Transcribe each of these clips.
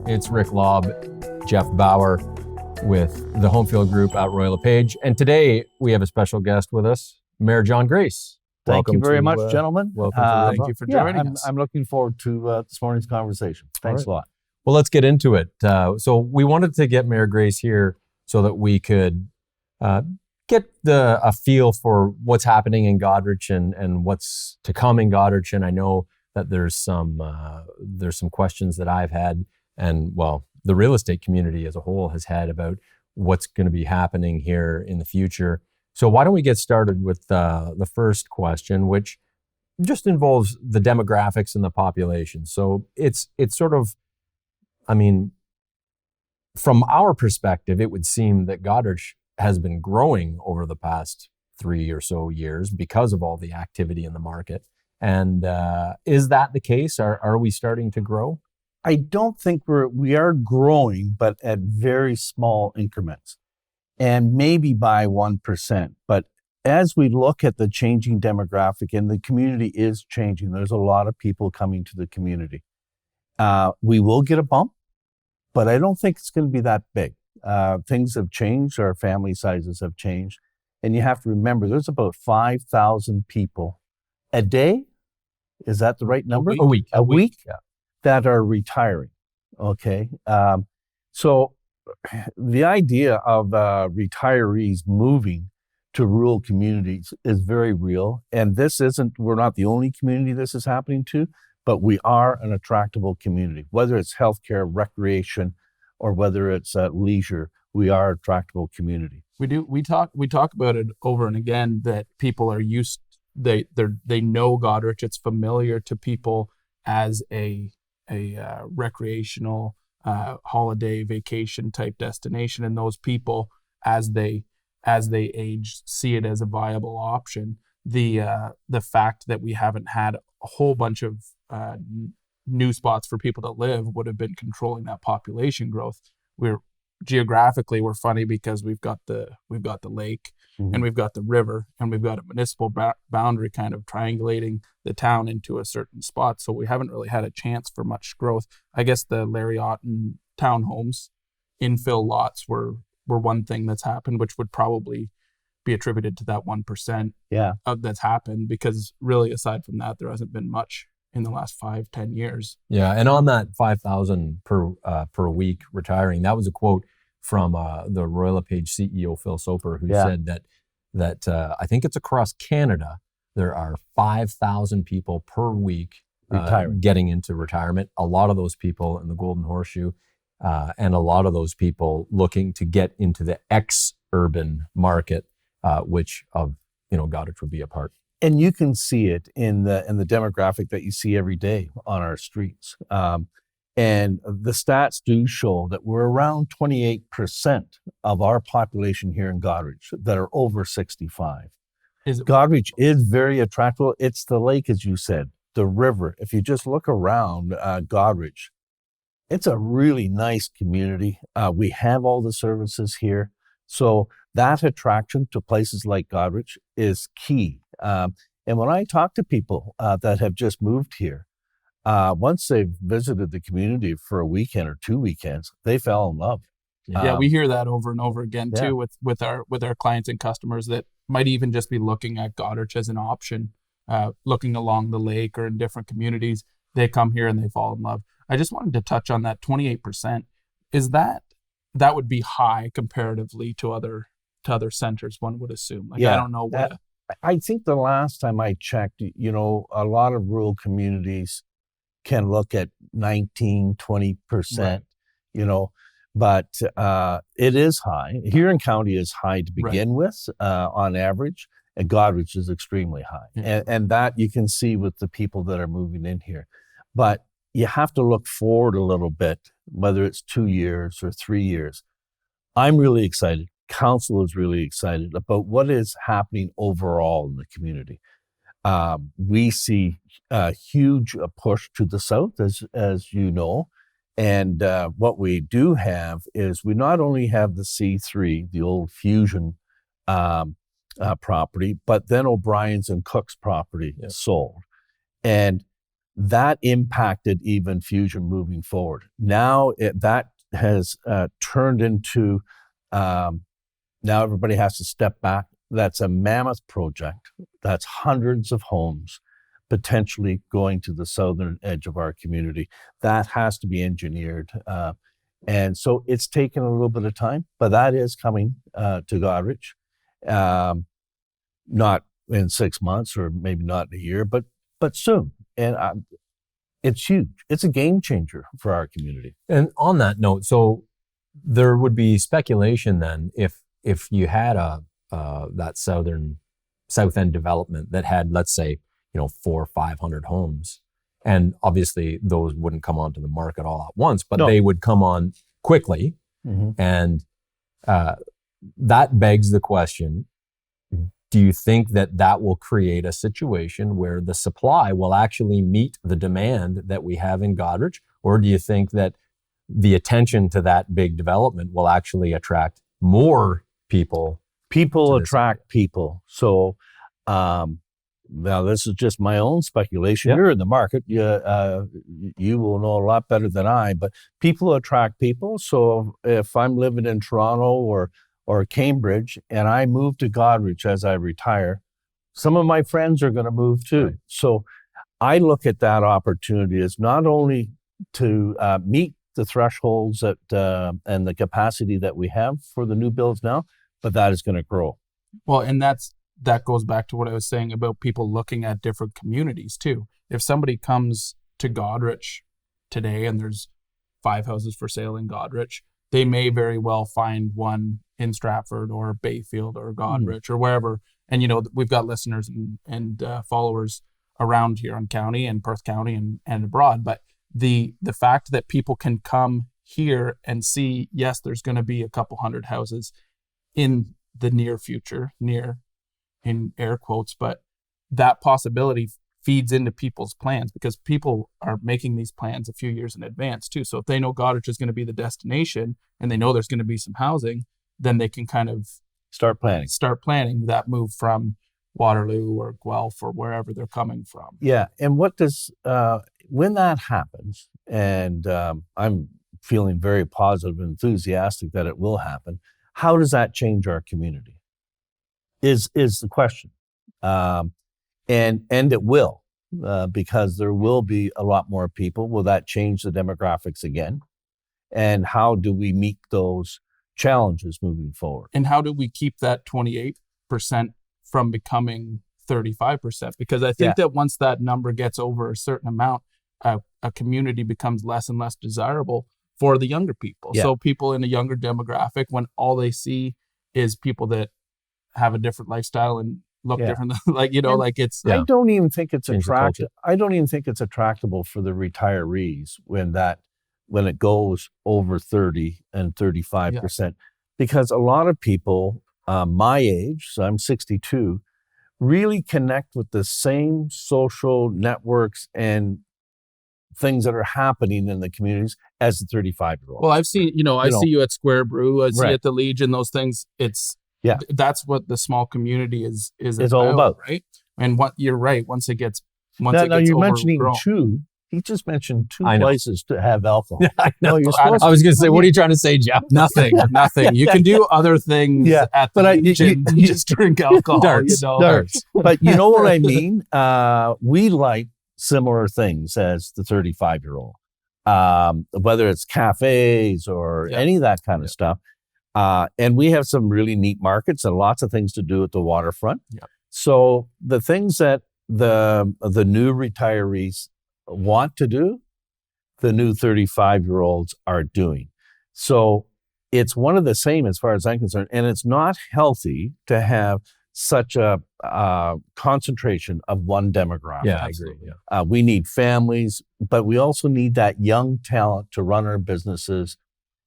It's Rick Lobb, Jeff Bauer with the Homefield Group at Royal LePage. And today we have a special guest with us, Mayor John Grace. Thank you very much, gentlemen. Thank you for joining us. I'm looking forward to this morning's conversation. Thanks a lot. Well, let's get into it. So we wanted to get Mayor Grace here so that we could get a feel for what's happening in Goderich and what's to come in Goderich. And I know that there's some questions that I've had, and the real estate community as a whole has had about what's going to be happening here in the future. So why don't we get started with the first question, which just involves the demographics and the population. So it's sort of, from our perspective, it would seem that Goderich has been growing over the past 3 or so years because of all the activity in the market. And is that the case? Are we starting to grow? I don't think we are growing, but at very small increments, and maybe by 1%. But as we look at the changing demographic, and the community is changing, there's a lot of people coming to the community. We will get a bump, but I don't think it's going to be that big. Things have changed. Our family sizes have changed. And you have to remember, there's about 5,000 people a day. Is that the right number? A week. Yeah. That are retiring. Okay. So the idea of retirees moving to rural communities is very real. And we're not the only community this is happening to, but we are an attractable community. Whether it's healthcare, recreation, or whether it's leisure, we are a tractable community. We do. We talk about it over and again that people are used. They know Goderich. It's familiar to people as a recreational holiday vacation type destination, and those people, as they age, see it as a viable option. The fact that we haven't had a whole bunch of new spots for people to live would have been controlling that population growth. We're funny because we've got the lake, mm-hmm. and we've got the river, and we've got a municipal boundary kind of triangulating the town into a certain spot. So we haven't really had a chance for much growth. I guess the Lariat and townhomes infill lots were one thing that's happened, which would probably be attributed to that 1% that's happened, because really aside from that, there hasn't been much in the last 5-10 years. Yeah, and on that 5,000 per week retiring, that was a quote from the Royal LePage CEO Phil Soper, who said that I think it's across Canada there are 5,000 people per week getting into retirement. A lot of those people in the Golden Horseshoe, and a lot of those people looking to get into the ex-urban market, which of Goderich would be a part. And you can see it in the demographic that you see every day on our streets. And the stats do show that we're around 28% of our population here in Goderich that are over 65. Goderich is very attractive. It's the lake, as you said, the river. If you just look around Goderich, it's a really nice community. We have all the services here. So that attraction to places like Goderich is key. And when I talk to people that have just moved here, once they've visited the community for a weekend or 2 weekends, they fell in love. Yeah, we hear that over and over again too with our clients and customers that might even just be looking at Goderich as an option, looking along the lake or in different communities. They come here and they fall in love. I just wanted to touch on that 28%. Is that would be high comparatively to other centers, one would assume. I don't know what. I think the last time I checked, a lot of rural communities can look at 19-20%, right. But it is high. Huron County is high to begin with on average, and Goderich is extremely high. Yeah. And that you can see with the people that are moving in here. But you have to look forward a little bit, whether it's 2 years or 3 years. I'm really excited. Council is really excited about what is happening overall in the community. We see a huge push to the south, as you know, and what we do have is we not only have the C3, the old Fusion property, but then O'Brien's and Cook's property sold. And that impacted even Fusion moving forward. Now that has turned into, now everybody has to step back. That's a mammoth project. That's hundreds of homes potentially going to the southern edge of our community. That has to be engineered. And so it's taken a little bit of time, but that is coming to Goderich. Not in 6 months or maybe not in a year, but soon. And it's huge. It's a game changer for our community. And on that note, so there would be speculation then if you had that south end development that had, let's say, 400 or 500 homes, and obviously those wouldn't come onto the market all at once, but they would come on quickly. And that begs the question, do you think that will create a situation where the supply will actually meet the demand that we have in Goderich? Or do you think that the attention to that big development will actually attract more people? People attract people. So now this is just my own speculation. You're in the market. You will know a lot better than I, but people attract people. So if I'm living in Toronto or Cambridge and I move to Goderich as I retire, some of my friends are going to move too. Right. So I look at that opportunity as not only to meet the thresholds that and the capacity that we have for the new builds now, but that is going to grow. Well, and that goes back to what I was saying about people looking at different communities too. If somebody comes to Goderich today and there's 5 houses for sale in Goderich, they may very well find one in Stratford or Bayfield or Goderich or wherever. And, we've got listeners and followers around here in county and Perth County and abroad. But the fact that people can come here and see, yes, there's going to be a couple hundred houses in the near future, near in air quotes, but that possibility feeds into people's plans because people are making these plans a few years in advance too. So if they know Goderich is going to be the destination and they know there's going to be some housing, then they can kind of start planning that move from Waterloo or Guelph or wherever they're coming from. Yeah. And what does, when that happens, and I'm feeling very positive and enthusiastic that it will happen, how does that change our community? Is the question. And it will, because there will be a lot more people. Will that change the demographics again? And how do we meet those challenges moving forward? And how do we keep that 28% from becoming 35%? Because I think that once that number gets over a certain amount, a community becomes less and less desirable for the younger people. Yeah. So people in a younger demographic, when all they see is people that have a different lifestyle and look different, it's. I don't even think it's attractive. I don't even think it's attractable for the retirees when it goes over 30 and 35%, because a lot of people my age, so I'm 62, really connect with the same social networks and things that are happening in the communities as the 35-year-old. Well, I've seen, I see you at Square Brew, I see at the Legion, those things. That's what the small community is all about, right? And you're right. Once it gets now you're mentioning two. He just mentioned two places to have alcohol. Yeah, I know. I was going to say, what are you trying to say, Jeff? Nothing. You can do other things at the Legion, just drink alcohol. Darts. But you know what I mean? We like similar things as the 35-year-old, whether it's cafes or any of that kind of stuff. And we have some really neat markets and lots of things to do at the waterfront. Yeah. So the things that the new retirees want to do, the new 35-year-olds are doing. So it's one of the same as far as I'm concerned. And it's not healthy to have such a concentration of one demographic. Yeah, I agree. Yeah. We need families, but we also need that young talent to run our businesses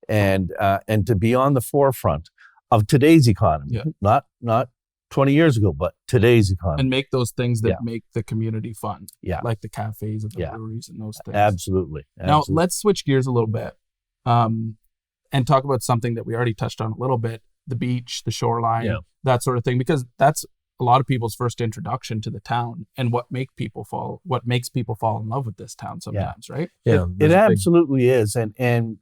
and to be on the forefront of today's economy. Yeah. Not 20 years ago, but today's economy. And make those things that make the community fun. Yeah. Like the cafes and the breweries and those things. Absolutely. Now, let's switch gears a little bit and talk about something that we already touched on a little bit, the beach, the shoreline, that sort of thing, because that's a lot of people's first introduction to the town and what makes people fall in love with this town sometimes, right? Yeah, It absolutely is. And,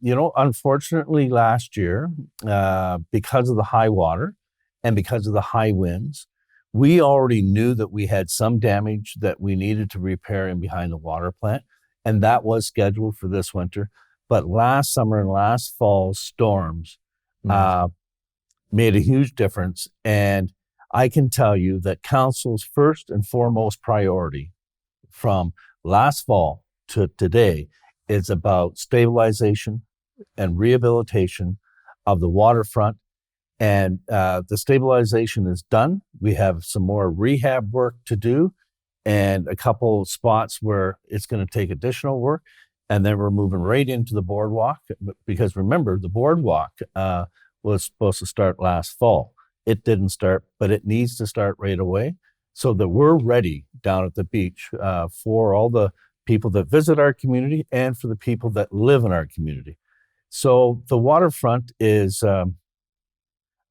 unfortunately last year, because of the high water and because of the high winds, we already knew that we had some damage that we needed to repair in behind the water plant. And that was scheduled for this winter. But last summer and last fall's storms made a huge difference. And I can tell you that council's first and foremost priority from last fall to today is about stabilization and rehabilitation of the waterfront. And the stabilization is done. We have some more rehab work to do and a couple spots where it's going to take additional work. And then we're moving right into the boardwalk, because remember, the boardwalk was supposed to start last fall. It didn't start, but it needs to start right away so that we're ready down at the beach for all the people that visit our community and for the people that live in our community. So the waterfront is the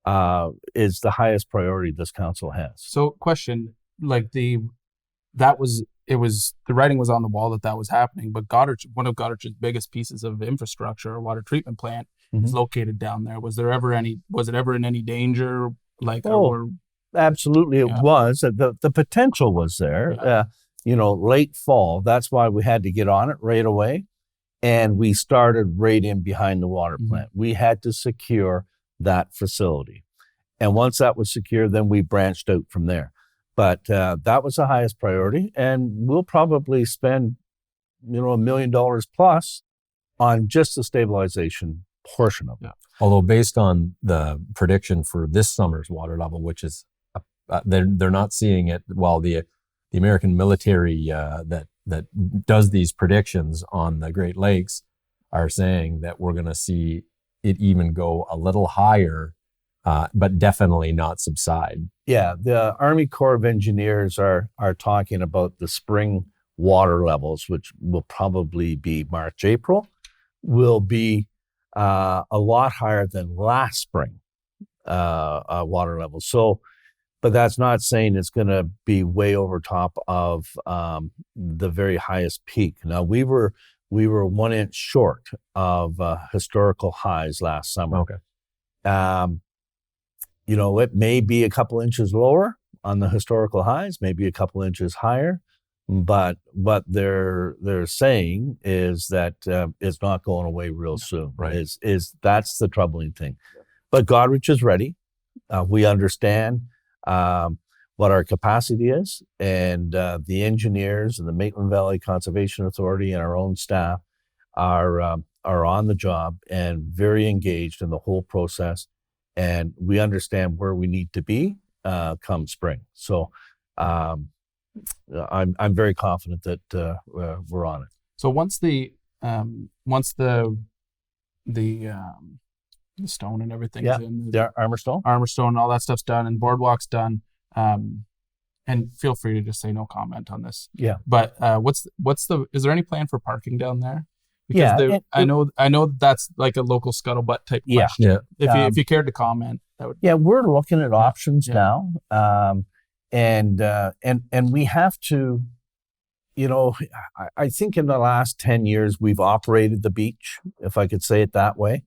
highest priority this council has. So question, like the writing was on the wall that was happening, but one of Goderich's biggest pieces of infrastructure, a water treatment plant, is located down there. Was it ever in any danger? Absolutely, it was. The potential was there. Late fall. That's why we had to get on it right away, and we started right in behind the water plant. We had to secure that facility, and once that was secure, then we branched out from there. But that was the highest priority, and we'll probably spend, $1 million plus on just the stabilization portion of it. Although based on the prediction for this summer's water level, which is they're not seeing it, while the American military that does these predictions on the Great Lakes are saying that we're going to see it even go a little higher, but definitely not subside. Yeah, the Army Corps of Engineers are talking about the spring water levels, which will probably be March, April, will be a lot higher than last spring water levels. So, but that's not saying it's going to be way over top of the very highest peak. Now, we were 1 inch short of historical highs last summer. Okay. It may be a couple inches lower on the historical highs, maybe a couple inches higher, but what they're saying is that it's not going away real soon. Right. That's the troubling thing. But Goderich is ready. We understand what our capacity is, and the engineers and the Maitland Valley Conservation Authority and our own staff are on the job and very engaged in the whole process. And we understand where we need to be come spring. So I'm very confident that we're on it. So once the stone and everything's in, the armor stone, and all that stuff's done, and boardwalk's done. And feel free to just say no comment on this. Yeah. But is there any plan for parking down there? Because I know that's like a local scuttlebutt type question. Yeah. If you cared to comment, that would. Yeah, we're looking at options now, and we have to. I think in the last 10 years we've operated the beach, if I could say it that way,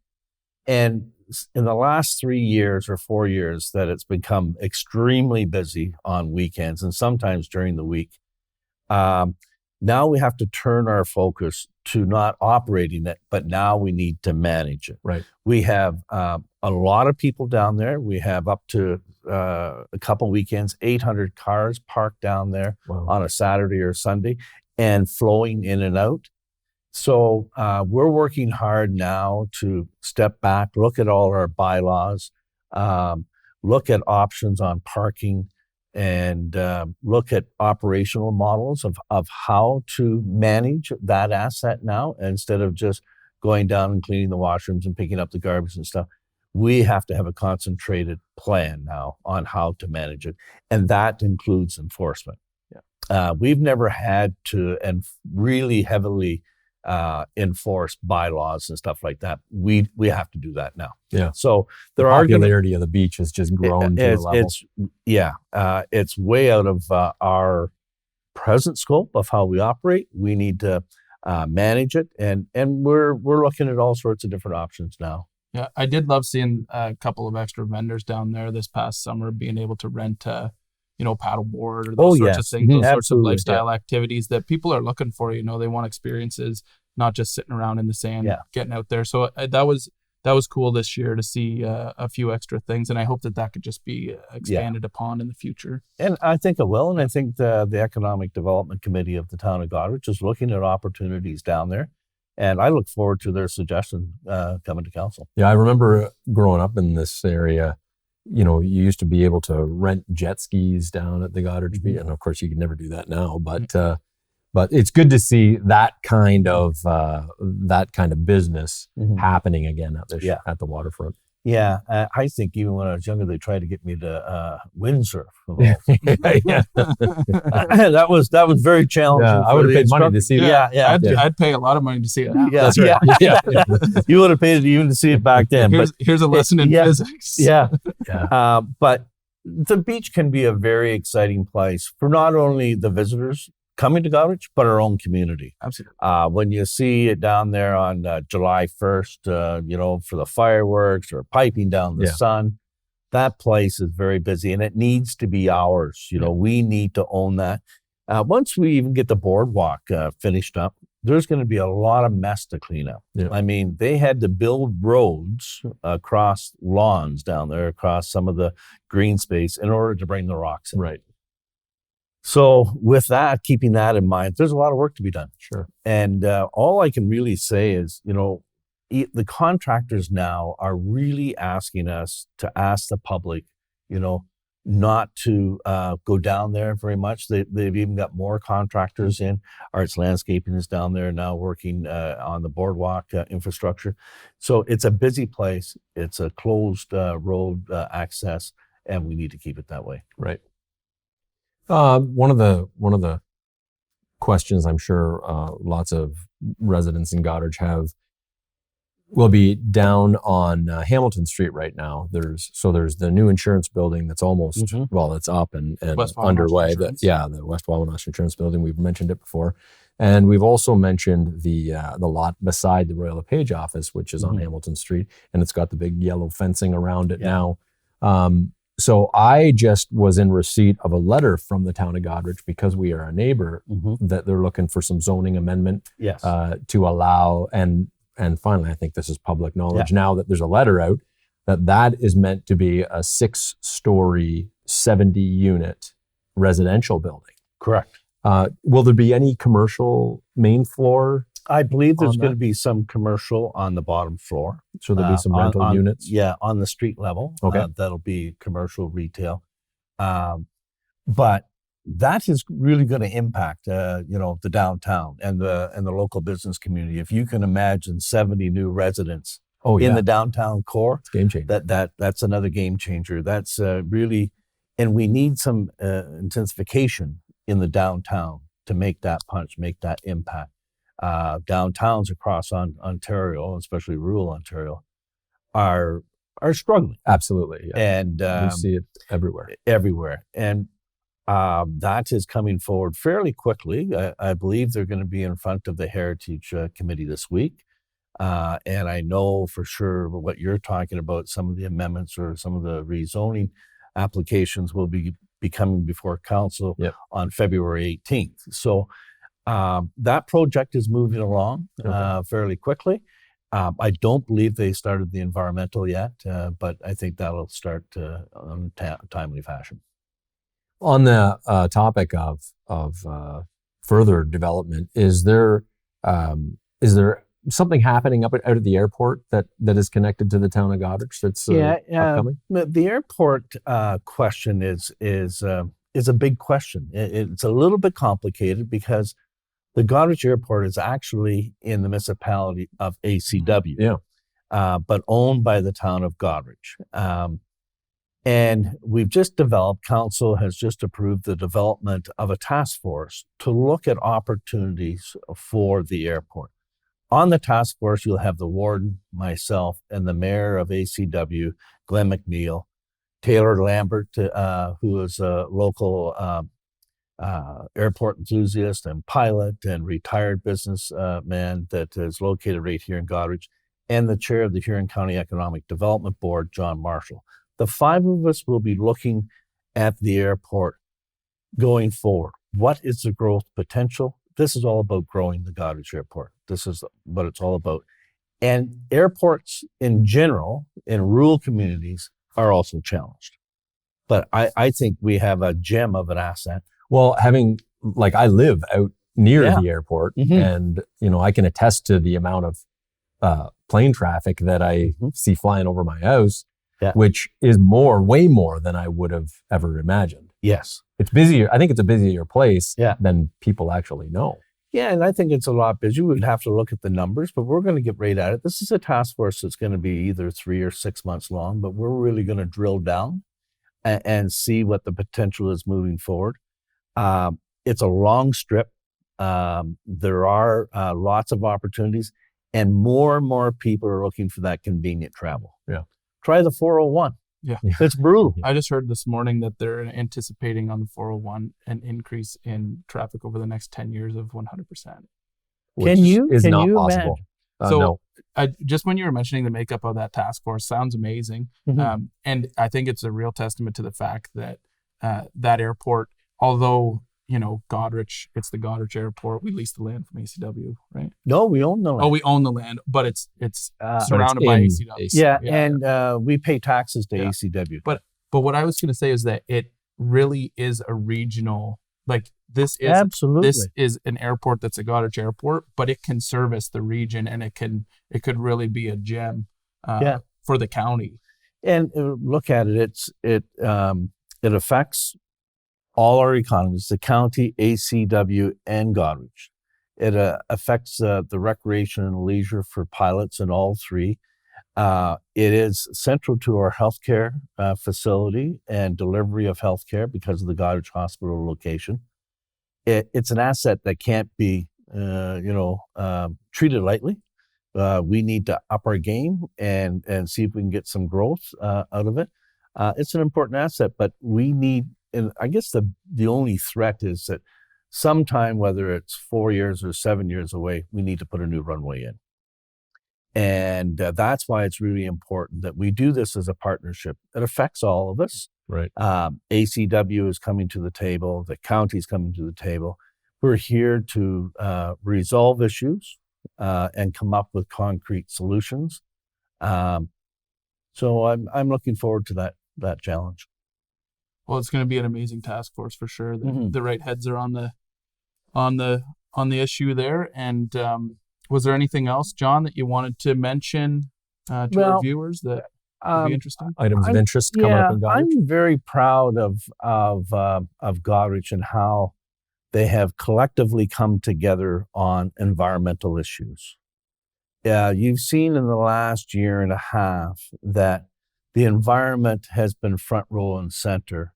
and in the last 3 years or 4 years that it's become extremely busy on weekends and sometimes during the week. Now we have to turn our focus to not operating it, but now we need to manage it. Right. We have a lot of people down there. We have up to a couple weekends, 800 cars parked down there on a Saturday or Sunday and flowing in and out. So we're working hard now to step back, look at all our bylaws, look at options on parking, and look at operational models of how to manage that asset now instead of just going down and cleaning the washrooms and picking up the garbage and stuff. We have to have a concentrated plan now on how to manage it, and that includes enforcement. We've never had to really heavily enforce bylaws and stuff like that. We have to do that now. Yeah. So The there are gonna, popularity of the beach has just grown to a level. it's way out of our present scope of how we operate. We need to manage it, and we're looking at all sorts of different options now. Yeah, I did love seeing a couple of extra vendors down there this past summer, being able to rent paddleboard or those sorts of things, those sorts of lifestyle activities that people are looking for. They want experiences, not just sitting around in the sand, getting out there. So that was cool this year to see a few extra things, and I hope that could just be expanded upon in the future. And I think it will, and I think the Economic Development Committee of the town of Goderich is looking at opportunities down there, and I look forward to their suggestions coming to council. Yeah, I remember growing up in this area, you used to be able to rent jet skis down at the Goderich Beach, and of course you could never do that now, but it's good to see that kind of business happening again at the waterfront. Yeah, I think even when I was younger, they tried to get me to windsurf. Yeah. that was very challenging. Yeah, I would have paid money to see that. Yeah. I'd pay a lot of money to see it. Yeah, that's right. Yeah. You would have paid even to see it back then. Here's a lesson in physics. Yeah. But the beach can be a very exciting place for not only the visitors coming to Goderich, but our own community. Absolutely. When you see it down there on July 1st, for the fireworks or piping down the sun, that place is very busy, and it needs to be ours. We need to own that. Once we even get the boardwalk finished up, there's going to be a lot of mess to clean up. Yeah. I mean, they had to build roads across lawns down there, across some of the green space in order to bring the rocks in. Right. So with that, keeping that in mind, there's a lot of work to be done. Sure. And all I can really say is, the contractors now are really asking us to ask the public, not to go down there very much. They've even got more contractors in. Arts Landscaping is down there now working on the boardwalk infrastructure. So it's a busy place. It's a closed road access, and we need to keep it that way. Right. One of the questions I'm sure lots of residents in Goderich will be down on Hamilton Street right now. There's the new insurance building that's almost it's up and underway. The West Wawanosh Insurance Building. We've mentioned it before, and we've also mentioned the lot beside the Royal LePage office, which is on Hamilton Street, and it's got the big yellow fencing around it now. So I just was in receipt of a letter from the town of Goderich, because we are a neighbor, that they're looking for some zoning amendment to allow, and finally, I think this is public knowledge now that there's a letter out that is meant to be a 6-story, 70-unit residential building. Correct. Will there be any commercial main floor? I believe there's going to be some commercial on the bottom floor. So there'll be some rental units? Yeah, on the street level. Okay. That'll be commercial retail. But that is really going to impact, the downtown and the local business community. If you can imagine 70 new residents in the downtown core, it's game changer. That's another game changer. That's really, and we need some intensification in the downtown to make that punch, make that impact. Downtowns across Ontario, especially rural Ontario, are struggling. Absolutely, yeah. And we see it everywhere. And that is coming forward fairly quickly. I believe they're going to be in front of the Heritage Committee this week. And I know for sure what you're talking about, some of the amendments or some of the rezoning applications will be coming before council on February 18th. So that project is moving along fairly quickly. I don't believe they started the environmental yet, but I think that'll start on timely fashion. On the topic of further development, is there something happening out at the airport that is connected to the town of Goderich that's upcoming? The airport question is a big question. It's a little bit complicated because the Goderich Airport is actually in the municipality of ACW, but owned by the town of Goderich. And council has just approved the development of a task force to look at opportunities for the airport. On the task force, you'll have the warden, myself, and the mayor of ACW, Glenn McNeil, Taylor Lambert, who is a local airport enthusiast and pilot and retired businessman that is located right here in Goderich, and the chair of the Huron County Economic Development Board, John Marshall. The five of us will be looking at the airport going forward. What is the growth potential? This is all about growing the Goderich Airport. This is what it's all about. And airports in general, in rural communities, are also challenged. But I think we have a gem of an asset. Well, I live out near Yeah. the airport, Mhm. and I can attest to the amount of plane traffic that I see flying over my house, Yeah. which is way more than I would have ever imagined. Yes. It's busier. I think it's a busier place Yeah. than people actually know. Yeah, and I think it's a lot busier. We'd have to look at the numbers, but we're going to get right at it. This is a task force that's going to be either 3 or 6 months long, but we're really going to drill down and see what the potential is moving forward. It's a long strip. There are lots of opportunities, and more people are looking for that convenient travel. Yeah. Try the 401. Yeah. It's brutal. I just heard this morning that they're anticipating on the 401 an increase in traffic over the next 10 years of 100%. Which Can you is not imagine? possible. So No. just when you were mentioning the makeup of that task force, sounds amazing. Mhm. And I think it's a real testament to the fact that that airport, although, Goderich, it's the Goderich Airport, we lease the land from ACW, right? No, we own the land. Oh, we own the land, but it's But surrounded by in ACW. Yeah, Yeah. and we pay taxes to Yeah. ACW. But what I was going to say is that it really is a regional, this Absolutely. is an airport that's a Goderich airport, but it can service the region, and it could really be a gem for the county. And look at it. It affects all our economies, the county, ACW, and Goderich. It affects the recreation and leisure for pilots in all three. It is central to our healthcare facility and delivery of healthcare because of the Goderich Hospital location. It's an asset that can't be, treated lightly. We need to up our game and see if we can get some growth out of it. It's an important asset, but we need, and I guess the only threat is that sometime, whether it's 4 years or 7 years away, we need to put a new runway in. And that's why it's really important that we do this as a partnership. It affects all of us. Right. ACW is coming to the table. The county's coming to the table. We're here to resolve issues and come up with concrete solutions. So I'm looking forward to that challenge. Well, it's going to be an amazing task force for sure. Mhm. The right heads are on the issue there. And was there anything else, John, that you wanted to mention to our Well, viewers that would be interesting? Items of interest coming up in Goderich. I'm very proud of Goderich and how they have collectively come together on environmental issues. You've seen in the last year and a half that the environment has been front row and center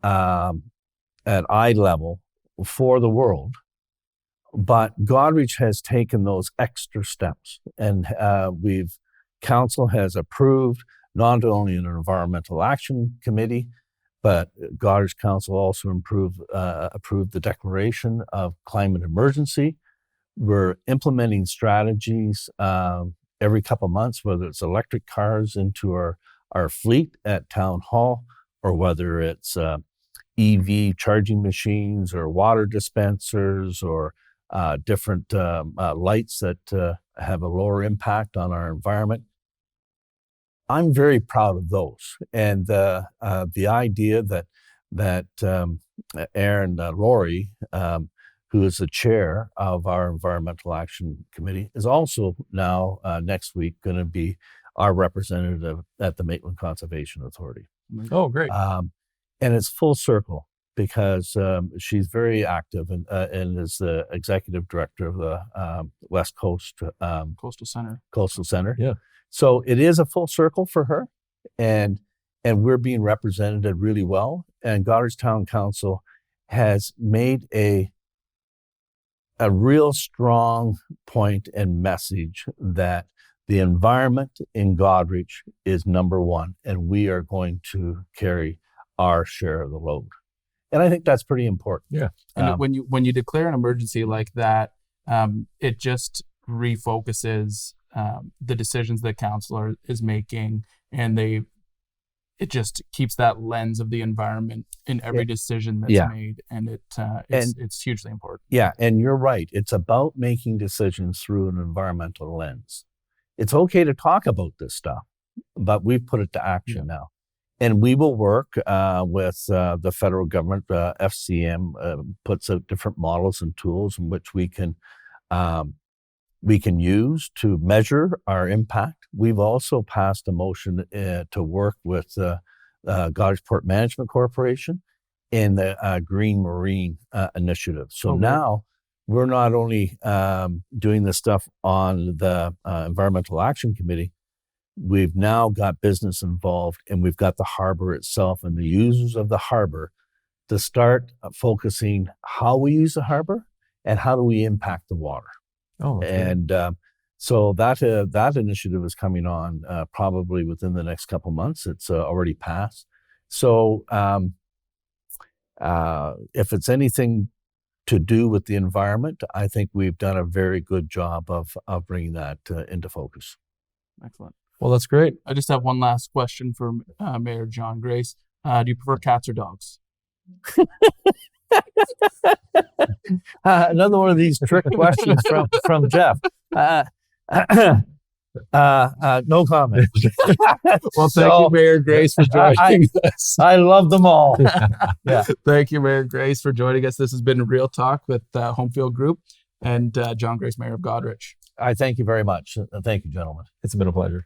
at eye level for the world. But Goderich has taken those extra steps, and council has approved not only an environmental action committee, but Goderich Council also approved the declaration of climate emergency. We're implementing strategies every couple of months, whether it's electric cars into our fleet at Town Hall, or whether it's EV charging machines or water dispensers or different lights that have a lower impact on our environment. I'm very proud of those, and the idea that Aaron Laurie, who is the chair of our Environmental Action Committee, is also now next week going to be our representative at the Maitland Conservation Authority. Oh, great. And it's full circle because she's very active and is the executive director of the West Coast Coastal Center. Yeah. So it is a full circle for her, and we're being represented really well. And Goderich Town Council has made a a real strong point and message that the environment in Goderich is number one, and we are going to carry our share of the load. And I think that's pretty important. Yeah. And when you declare an emergency like that, it just refocuses the decisions that council is making, and it just keeps that lens of the environment in every decision that's made, and it's hugely important. Yeah, and you're right. It's about making decisions through an environmental lens. It's okay to talk about this stuff, but we've put it to action now. And we will work with the federal government. FCM puts out different models and tools in which we can use to measure our impact. We've also passed a motion to work with Goderich Port Management Corporation in the Green Marine Initiative. So now we're not only doing this stuff on the Environmental Action Committee, we've now got business involved, and we've got the harbor itself and the users of the harbor to start focusing how we use the harbor and how do we impact the water. And so that initiative is coming on probably within the next couple months. It's already passed. So if it's anything to do with the environment, I think we've done a very good job of bringing that into focus. Excellent. Well, that's great. I just have one last question for Mayor John Grace. Do you prefer cats or dogs? Another one of these trick questions from Jeff. No comment. Well, thank you, Mayor Grace, for joining us. I love them all. Yeah. Thank you, Mayor Grace, for joining us. This has been Real Talk with Homefield Group and John Grace, Mayor of Goderich. I thank you very much. Thank you, gentlemen. It's been a pleasure.